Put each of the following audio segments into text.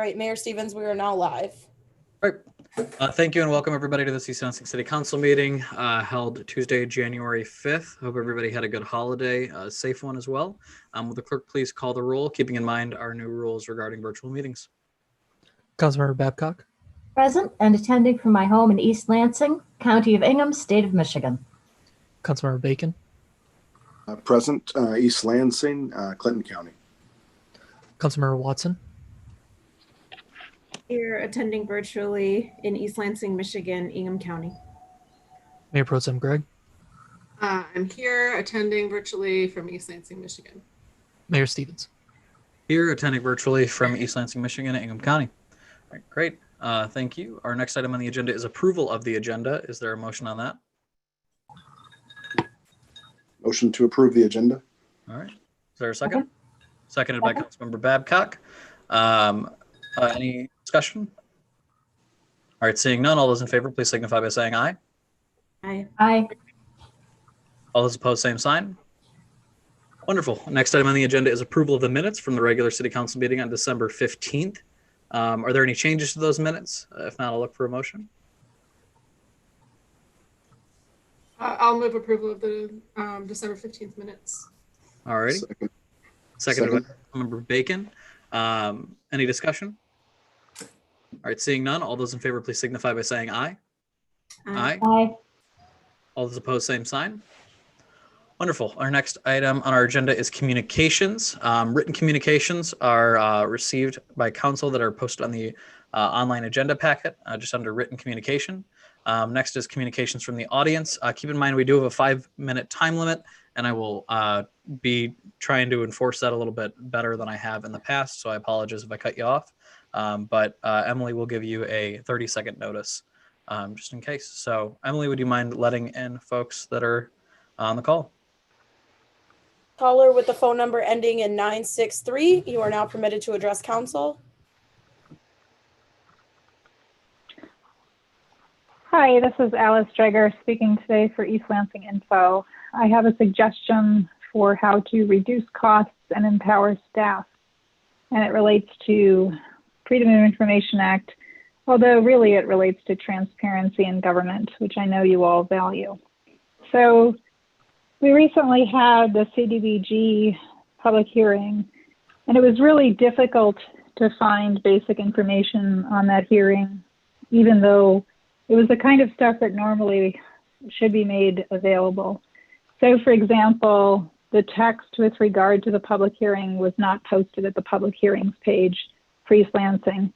right, Mayor Stevens, we are now live. All right. Thank you and welcome everybody to the East Lansing City Council meeting held Tuesday, January 5th. Hope everybody had a good holiday, a safe one as well. Will the clerk please call the roll, keeping in mind our new rules regarding virtual meetings? Councilmember Babcock. Present and attending from my home in East Lansing, County of Ingham, State of Michigan. Councilmember Bacon. Present, East Lansing, Clinton County. Councilmember Watson. Here attending virtually in East Lansing, Michigan, Ingham County. Mayor Pro Tem Gregg. I'm here attending virtually from East Lansing, Michigan. Mayor Stevens. Here attending virtually from East Lansing, Michigan, Ingham County. All right, great. Thank you. Our next item on the agenda is approval of the agenda. Is there a motion on that? Motion to approve the agenda. All right. Is there a second? Seconded by Councilmember Babcock. Any discussion? All right, seeing none, all those in favor, please signify by saying aye. Aye. Aye. All those opposed, same sign. Wonderful. Next item on the agenda is approval of the minutes from the regular city council meeting on December 15th. Are there any changes to those minutes? If not, I'll look for a motion. I'll move approval of the December 15th minutes. All righty. Seconded by Member Bacon. Any discussion? All right, seeing none, all those in favor, please signify by saying aye. Aye. Aye. All those opposed, same sign. Wonderful. Our next item on our agenda is communications. Written communications are received by council that are posted on the online agenda packet, just under written communication. Next is communications from the audience. Keep in mind, we do have a 5-minute time limit, and I will be trying to enforce that a little bit better than I have in the past, so I apologize if I cut you off. But Emily will give you a 30-second notice just in case. So Emily, would you mind letting in folks that are on the call? Caller with the phone number ending in 963, you are now permitted to address council. Hi, this is Alice Dreger speaking today for East Lansing Info. I have a suggestion for how to reduce costs and empower staff, and it relates to Freedom of Information Act, although really it relates to transparency in government, which I know you all value. So we recently had the CDBG public hearing, and it was really difficult to find basic information on that hearing, even though it was the kind of stuff that normally should be made available. So for example, the text with regard to the public hearing was not posted at the public hearings page for East Lansing.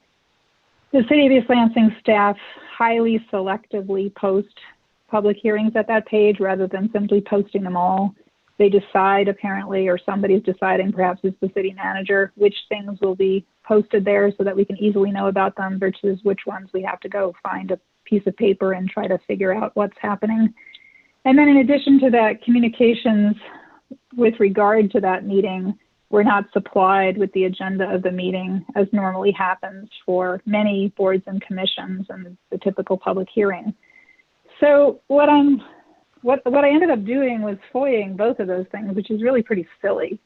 The City of East Lansing staff highly selectively post public hearings at that page rather than simply posting them all. They decide apparently, or somebody's deciding, perhaps it's the city manager, which things will be posted there so that we can easily know about them versus which ones we have to go find a piece of paper and try to figure out what's happening. And then in addition to that, communications with regard to that meeting were not supplied with the agenda of the meeting as normally happens for many boards and commissions and the typical public hearing. So what I ended up doing was FOIAing both of those things, which is really pretty silly.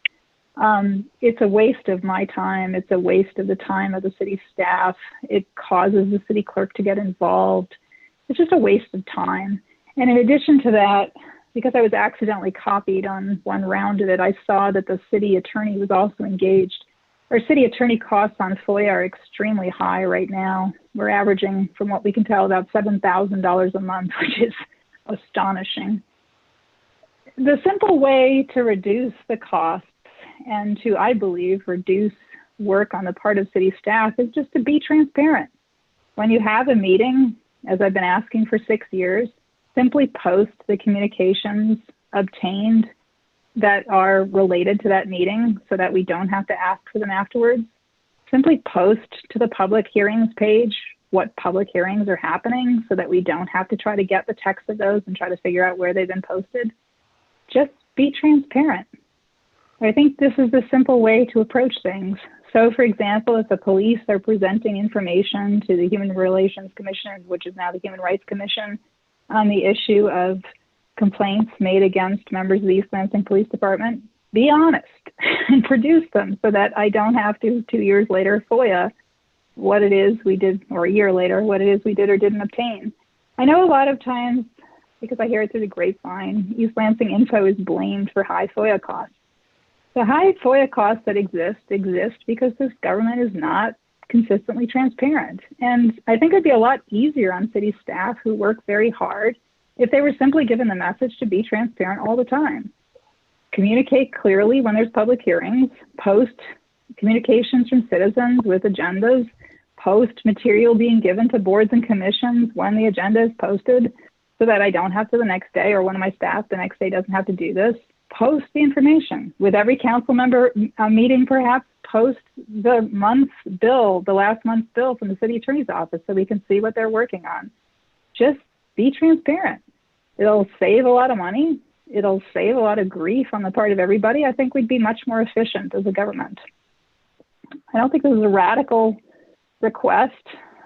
It's a waste of my time. It's a waste of the time of the city staff. It causes the city clerk to get involved. It's just a waste of time. And in addition to that, because I was accidentally copied on one round of it, I saw that the city attorney was also engaged. Our city attorney costs on FOIA are extremely high right now. We're averaging, from what we can tell, about $7,000 a month, which is astonishing. The simple way to reduce the costs and to, I believe, reduce work on the part of city staff is just to be transparent. When you have a meeting, as I've been asking for 6 years, simply post the communications obtained that are related to that meeting so that we don't have to ask for them afterwards. Simply post to the public hearings page what public hearings are happening so that we don't have to try to get the text of those and try to figure out where they've been posted. Just be transparent. I think this is the simple way to approach things. So for example, if the police are presenting information to the Human Relations Commission, which is now the Human Rights Commission, on the issue of complaints made against members of the East Lansing Police Department, be honest and produce them so that I don't have to, 2 years later, FOIA what it is we did, or a year later, what it is we did or didn't obtain. I know a lot of times, because I hear it through the grapevine, East Lansing Info is blamed for high FOIA costs. The high FOIA costs that exist because this government is not consistently transparent. And I think it'd be a lot easier on city staff who work very hard if they were simply given the message to be transparent all the time. Communicate clearly when there's public hearings, post communications from citizens with agendas, post material being given to boards and commissions when the agenda is posted so that I don't have to the next day, or one of my staff the next day doesn't have to do this. Post the information. With every council member meeting, perhaps post the month's bill, the last month's bill from the city attorney's office so we can see what they're working on. Just be transparent. It'll save a lot of money. It'll save a lot of grief on the part of everybody. I think we'd be much more efficient as a government. I don't think this is a radical request.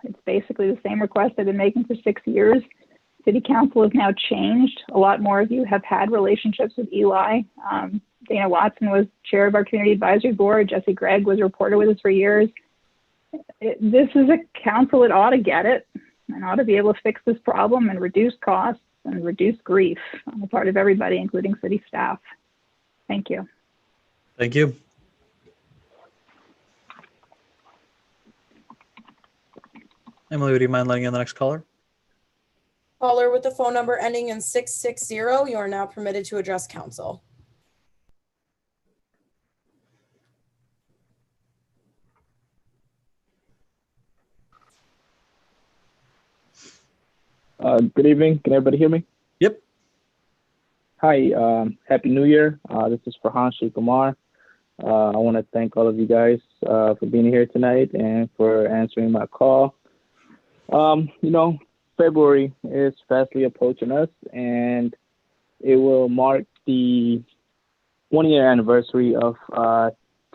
It's basically the same request I've been making for 6 years. City Council has now changed. A lot more of you have had relationships with Eli. Dana Watson was chair of our community advisory board. Jesse Gregg was a reporter with us for years. This is a council that ought to get it and ought to be able to fix this problem and reduce costs and reduce grief on the part of everybody, including city staff. Thank you. Thank you. Emily, would you mind letting in the next caller? Caller with the phone number ending in 660, you are now permitted to address council. Good evening. Can everybody hear me? Yep. Hi. Happy New Year. This is Farhan Sheikh Kumar. I want to thank all of you guys for being here tonight and for answering my call. February is fastly approaching us, and it will mark the 1-year anniversary of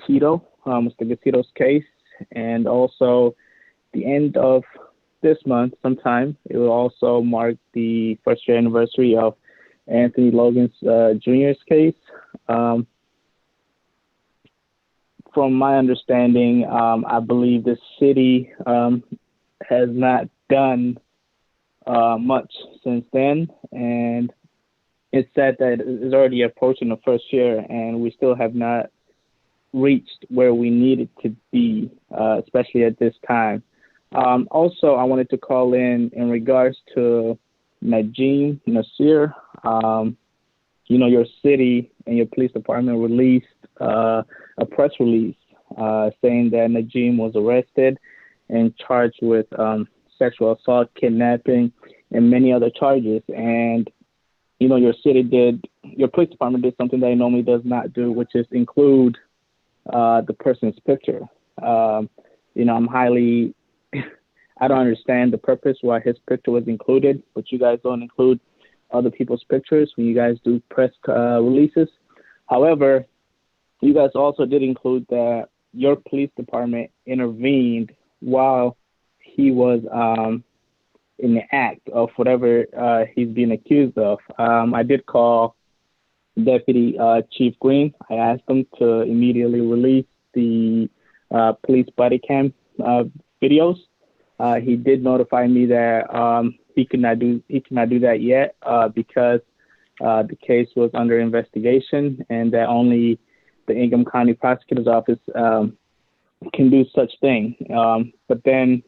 Tito, Mr. Gatito's case, and also the end of this month sometime. It will also mark the 1st-year anniversary of Anthony Logan's Jr.'s case. From my understanding, I believe the city has not done much since then, and it's sad that it's already approaching the 1st year and we still have not reached where we needed to be, especially at this time. Also, I wanted to call in regards to Najim Nasir. Your city and your police department released a press release saying that Najim was arrested and charged with sexual assault, kidnapping, and many other charges. And, your police department did something that it normally does not do, which is include the person's picture. I don't understand the purpose why his picture was included, but you guys don't include other people's pictures when you guys do press releases. However, you guys also did include that your police department intervened while he was in the act of whatever he's being accused of. I did call Deputy Chief Green. I asked him to immediately release the police body cam videos. He did notify me that he could not do that yet because the case was under investigation, and that only the Ingham County Prosecutor's Office can do such thing. But then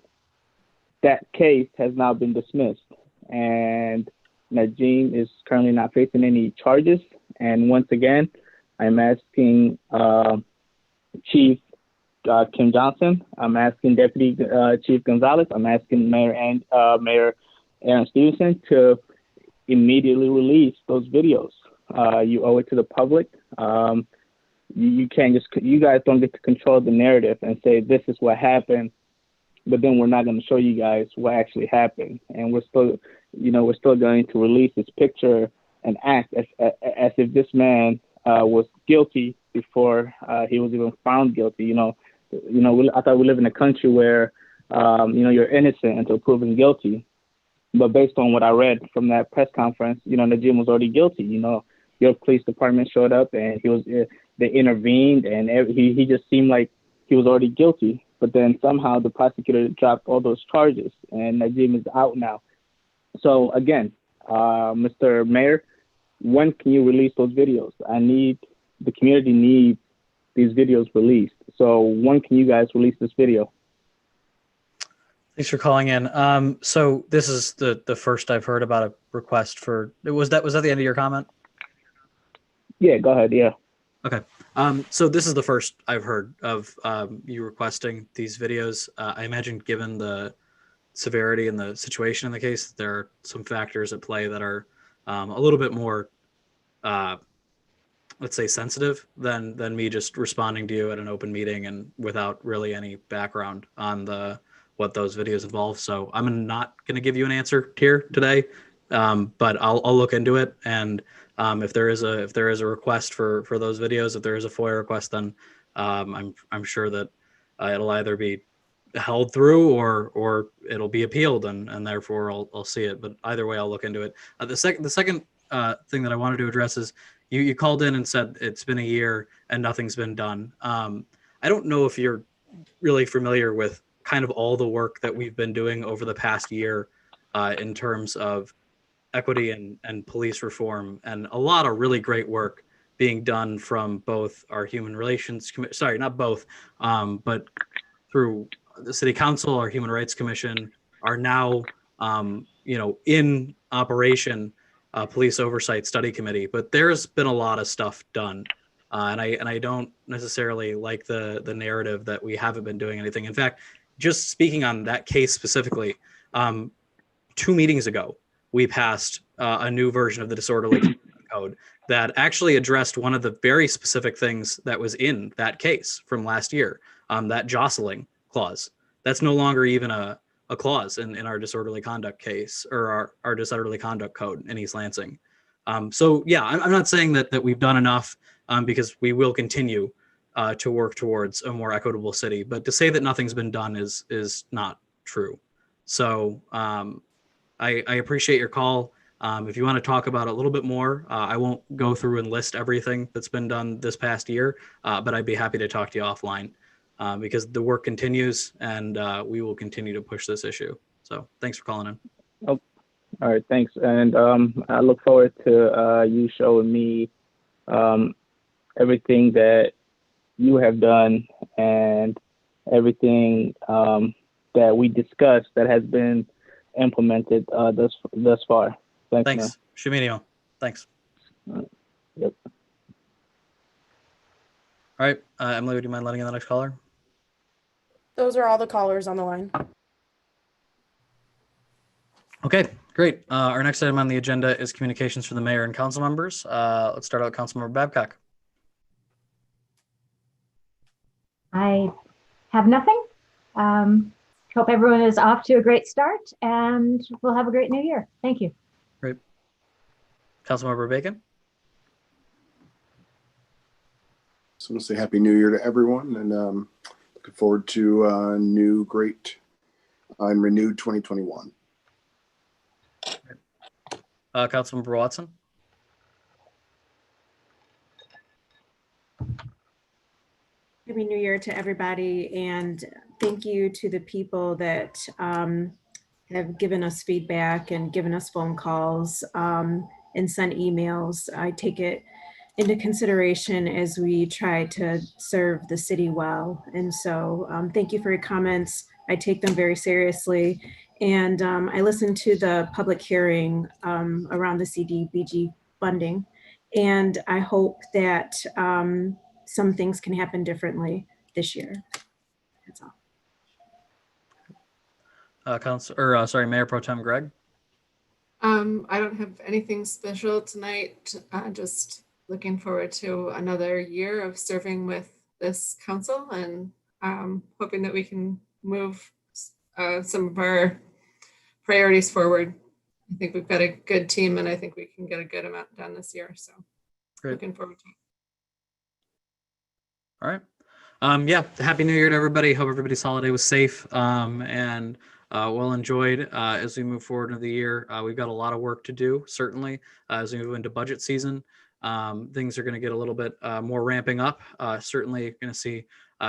that case has now been dismissed, and Najim is currently not facing any charges. And once again, I'm asking Chief Kim Johnson, I'm asking Deputy Chief Gonzalez, I'm asking Mayor Aaron Stevenson to immediately release those videos. You owe it to the public. You guys don't get to control the narrative and say this is what happened, but then we're not going to show you guys what actually happened. And we're still going to release this picture and act as if this man was guilty before he was even found guilty. I thought we live in a country where you're innocent until proven guilty. But based on what I read from that press conference, Najim was already guilty. Your police department showed up and they intervened, and he just seemed like he was already guilty. but then somehow the prosecutor dropped all those charges, and Najim is out now. So again, Mr. Mayor, when can you release those videos? The community needs these videos released. So when can you guys release this video? Thanks for calling in. So this is the first I've heard about a request for, was that the end of your comment? Yeah, go ahead. Yeah. Okay. So this is the first I've heard of you requesting these videos. I imagine given the severity and the situation in the case, there are some factors at play that are a little bit more, let's say, sensitive than me just responding to you at an open meeting and without really any background on what those videos involve. So I'm not going to give you an answer here today, but I'll look into it. And if there is a request for those videos, if there is a FOIA request, then I'm sure that it'll either be held through or it'll be appealed, and therefore I'll see it. But either way, I'll look into it. The second thing that I wanted to address is you called in and said it's been a year and nothing's been done. I don't know if you're really familiar with kind of all the work that we've been doing over the past year in terms of equity and police reform, and a lot of really great work being done from both our human relations, sorry, not both, but through the City Council, our Human Rights Commission, are now, in operation, Police Oversight Study Committee. But there's been a lot of stuff done, and I don't necessarily like the narrative that we haven't been doing anything. In fact, just speaking on that case specifically, 2 meetings ago, we passed a new version of the disorderly code that actually addressed one of the very specific things that was in that case from last year, that jostling clause. That's no longer even a clause in our disorderly conduct case, or our disorderly conduct code in East Lansing. So yeah, I'm not saying that we've done enough, because we will continue to work towards a more equitable city. But to say that nothing's been done is not true. So I appreciate your call. If you want to talk about it a little bit more, I won't go through and list everything that's been done this past year, but I'd be happy to talk to you offline, because the work continues, and we will continue to push this issue. So thanks for calling in. Oh, all right, thanks. And I look forward to you showing me everything that you have done and everything that we discussed that has been implemented thus far. Thanks. Man. Shoot me an email. Thanks. Yep. All right, Emily, would you mind letting in the next caller? Those are all the callers on the line. Okay, great. Our next item on the agenda is communications from the mayor and council members. Let's start out with Councilmember Babcock. I have nothing. Hope everyone is off to a great start, and we'll have a great new year. Thank you. Great. Councilmember Bacon. Just want to say Happy New Year to everyone, and looking forward to a new, great, and renewed 2021. Councilmember Watson. Happy New Year to everybody, and thank you to the people that have given us feedback and given us phone calls and sent emails. I take it into consideration as we try to serve the city well. And so thank you for your comments. I take them very seriously. And I listened to the public hearing around the CDBG funding, and I hope that some things can happen differently this year. That's all. Mayor Pro Tem Greg. I don't have anything special tonight. Just looking forward to another year of serving with this council, and hoping that we can move some of our priorities forward. I think we've got a good team, and I think we can get a good amount done this year. So Great. Looking forward to it. All right. Yeah, Happy New Year to everybody. Hope everybody's holiday was safe and well enjoyed as we move forward into the year. We've got a lot of work to do, certainly, as we move into budget season. Things are going to get a little bit more ramping up. Certainly going to see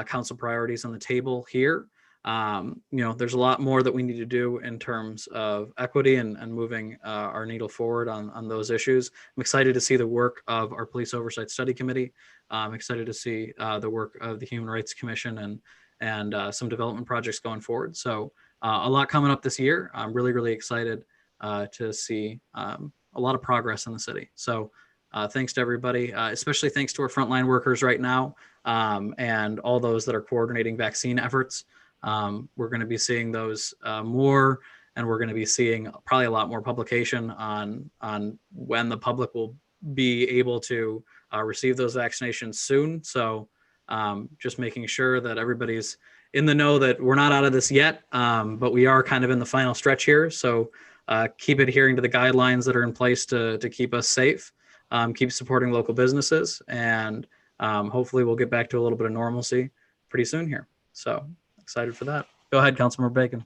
council priorities on the table here. There's a lot more that we need to do in terms of equity and moving our needle forward on those issues. I'm excited to see the work of our Police Oversight Study Committee. I'm excited to see the work of the Human Rights Commission and some development projects going forward. So a lot coming up this year. I'm really, really excited to see a lot of progress in the city. So thanks to everybody, especially thanks to our frontline workers right now and all those that are coordinating vaccine efforts. We're going to be seeing those more, and we're going to be seeing probably a lot more publication on when the public will be able to receive those vaccinations soon. So just making sure that everybody's in the know that we're not out of this yet, but we are kind of in the final stretch here. So keep adhering to the guidelines that are in place to keep us safe, keep supporting local businesses, and hopefully we'll get back to a little bit of normalcy pretty soon here. So excited for that. Go ahead, Councilmember Bacon.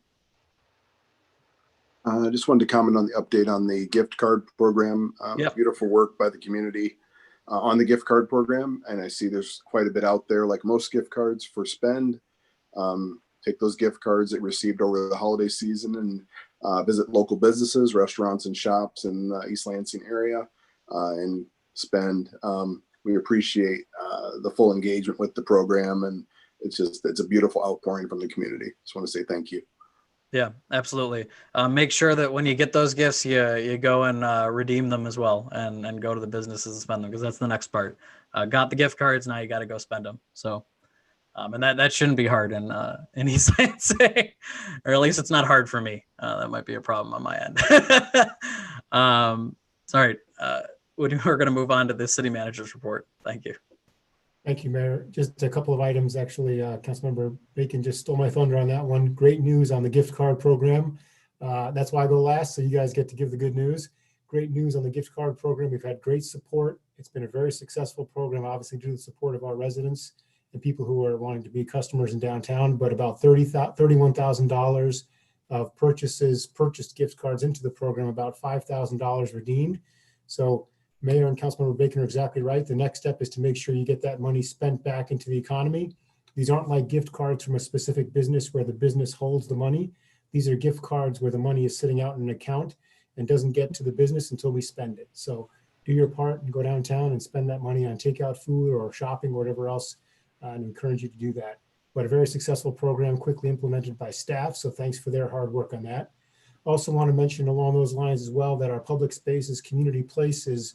I just wanted to comment on the update on the gift card program. Yep. Beautiful work by the community on the gift card program. And I see there's quite a bit out there, like most gift cards for spend. Take those gift cards that you received over the holiday season and visit local businesses, restaurants, and shops in the East Lansing area and spend. We appreciate the full engagement with the program, and it's a beautiful outpouring from the community. Just want to say thank you. Yeah, absolutely. Make sure that when you get those gifts, you go and redeem them as well, and go to the businesses and spend them, because that's the next part. Got the gift cards, now you got to go spend them. So, and that shouldn't be hard in East Lansing, or at least it's not hard for me. That might be a problem on my end. Sorry, we're going to move on to the city manager's report. Thank you. Thank you, Mayor. Just a couple of items, actually. Councilmember Bacon just stole my thunder on that one. Great news on the gift card program. That's why I go last, so you guys get to give the good news. Great news on the gift card program. We've had great support. It's been a very successful program, obviously due to the support of our residents and people who are wanting to be customers in downtown, but about $31,000 of purchased gift cards into the program, about $5,000 redeemed. So Mayor and Councilmember Bacon are exactly right. The next step is to make sure you get that money spent back into the economy. These aren't like gift cards from a specific business where the business holds the money. These are gift cards where the money is sitting out in an account and doesn't get to the business until we spend it. So do your part and go downtown and spend that money on takeout food or shopping or whatever else, and encourage you to do that. But a very successful program, quickly implemented by staff. So thanks for their hard work on that. Also want to mention along those lines as well that our public spaces, community places,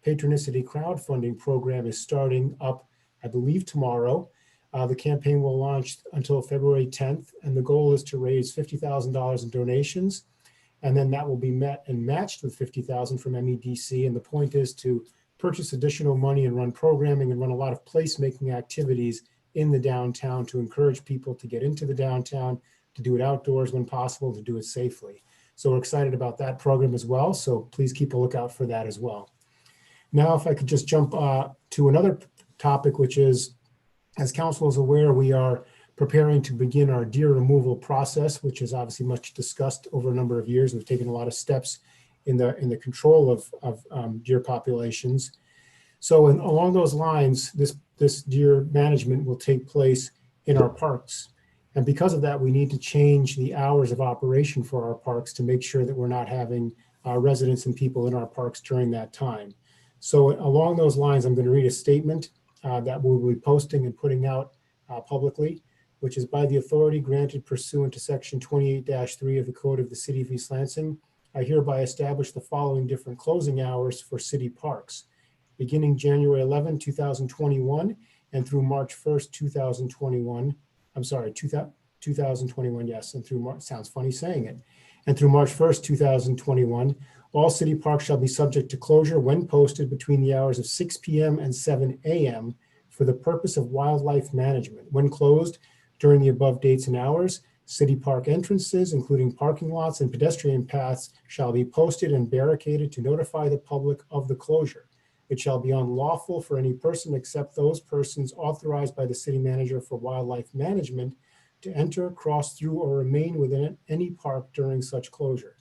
Patronicity crowdfunding program is starting up, I believe, tomorrow. The campaign will launch until February 10th, and the goal is to raise $50,000 in donations, and then that will be met and matched with $50,000 from MEDC. And the point is to purchase additional money and run programming and run a lot of placemaking activities in the downtown to encourage people to get into the downtown, to do it outdoors when possible, to do it safely. So we're excited about that program as well. So please keep a lookout for that as well. Now, if I could just jump to another topic, which is, as council is aware, we are preparing to begin our deer removal process, which is obviously much discussed over a number of years. We've taken a lot of steps in the control of deer populations. So along those lines, this deer management will take place in our parks. And because of that, we need to change the hours of operation for our parks to make sure that we're not having residents and people in our parks during that time. So along those lines, I'm going to read a statement that we'll be posting and putting out publicly, which is by the authority granted pursuant to section 28-3 of the Code of the City of East Lansing. I hereby establish the following different closing hours for city parks, beginning January 11, 2021 and through March 1st, 2021. I'm sorry, 2021, yes, and through March, sounds funny saying it. And through March 1st, 2021, all city parks shall be subject to closure when posted between the hours of 6 p.m. and 7 a.m. for the purpose of wildlife management. When closed during the above dates and hours, city park entrances, including parking lots and pedestrian paths, shall be posted and barricaded to notify the public of the closure. It shall be unlawful for any person except those persons authorized by the city manager for wildlife management to enter, cross through, or remain within any park during such closure.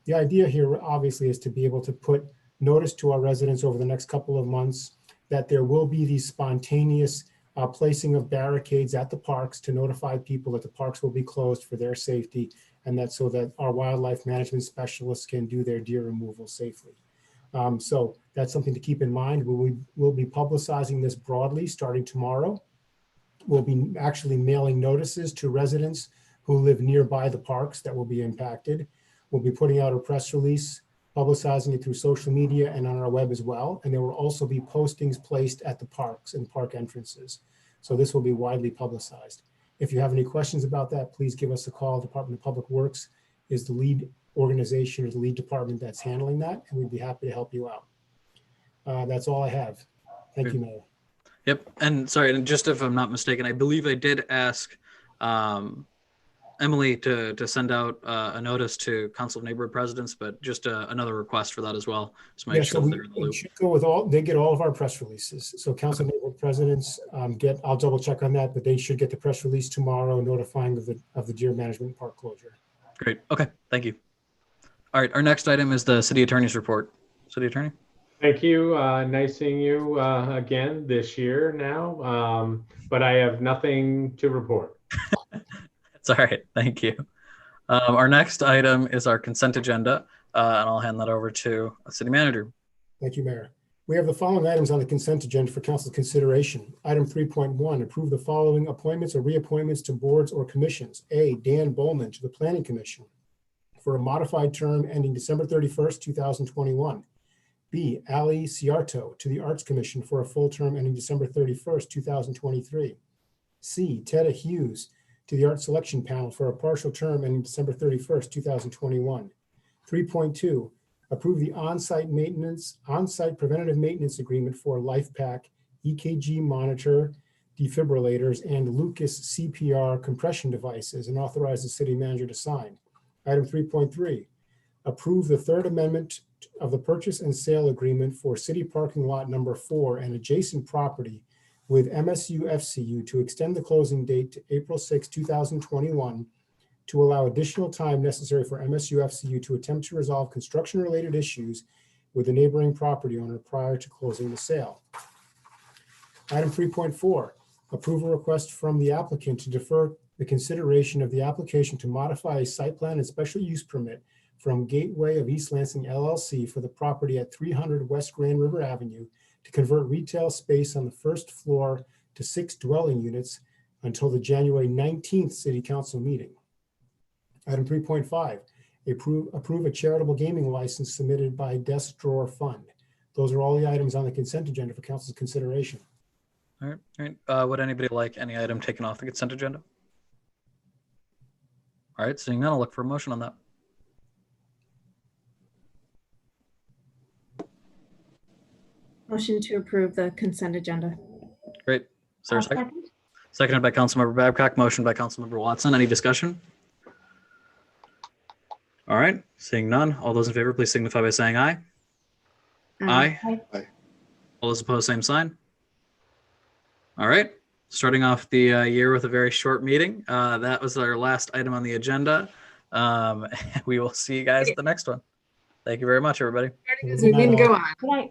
The idea here obviously is to be able to put notice to our residents over the next couple of months that there will be these spontaneous placing of barricades at the parks to notify people that the parks will be closed for their safety, and that so that our wildlife management specialists can do their deer removal safely. So that's something to keep in mind. We'll be publicizing this broadly starting tomorrow. We'll be actually mailing notices to residents who live nearby the parks that will be impacted. We'll be putting out a press release, publicizing it through social media and on our web as well. And there will also be postings placed at the parks and park entrances. So this will be widely publicized. If you have any questions about that, please give us a call. Department of Public Works is the lead organization or the lead department that's handling that, and we'd be happy to help you out. That's all I have. Thank you, Mayor. Yep. And sorry, and just if I'm not mistaken, I believe I did ask Emily to send out a notice to Council of Neighborhood Presidents, but just another request for that as well. So make sure they're in the loop. It should go with they get all of our press releases. So Council of Neighborhood Presidents I'll double check on that, but they should get the press release tomorrow notifying of the deer management park closure. Great. Okay. Thank you. All right. Our next item is the City Attorney's report. City Attorney. Thank you. Nice seeing you again this year now, but I have nothing to report. It's all right. Thank you. Our next item is our consent agenda, and I'll hand that over to the City Manager. Thank you, Mayor. We have the following items on the consent agenda for Council's consideration. Item 3.1, approve the following appointments or reappointments to boards or commissions. A, Dan Bollman to the Planning Commission for a modified term ending December 31st, 2021. B, Allie Siarto to the Arts Commission for a full term ending December 31st, 2023. C, Tedda Hughes to the Art Selection Panel for a partial term ending December 31st, 2021. 3.2, approve the on-site preventative maintenance agreement for LifePak, EKG monitor, defibrillators, and Lucas CPR compression devices, and authorize the city manager to sign. Item 3.3, approve the third amendment of the purchase and sale agreement for city parking lot number 4 and adjacent property with MSUFCU to extend the closing date to April 6, 2021 to allow additional time necessary for MSUFCU to attempt to resolve construction-related issues with the neighboring property owner prior to closing the sale. Item 3.4, approve a request from the applicant to defer the consideration of the application to modify a site plan and special use permit from Gateway of East Lansing LLC for the property at 300 West Grand River Avenue to convert retail space on the first floor to 6 dwelling units until the January 19th City Council meeting. Item 3.5, approve a charitable gaming license submitted by Desk Drawer Fund. Those are all the items on the consent agenda for Council's consideration. All right. Would anybody like any item taken off the consent agenda? All right. Seeing none, I'll look for a motion on that. Motion to approve the consent agenda. Great. Is there a second? Seconded by Councilmember Babcock, motion by Councilmember Watson. Any discussion? All right. Seeing none, all those in favor, please signify by saying aye. Aye. Aye. All those opposed, same sign. All right. Starting off the year with a very short meeting. That was our last item on the agenda. We will see you guys at the next one. Thank you very much, everybody. We didn't go on. Good night.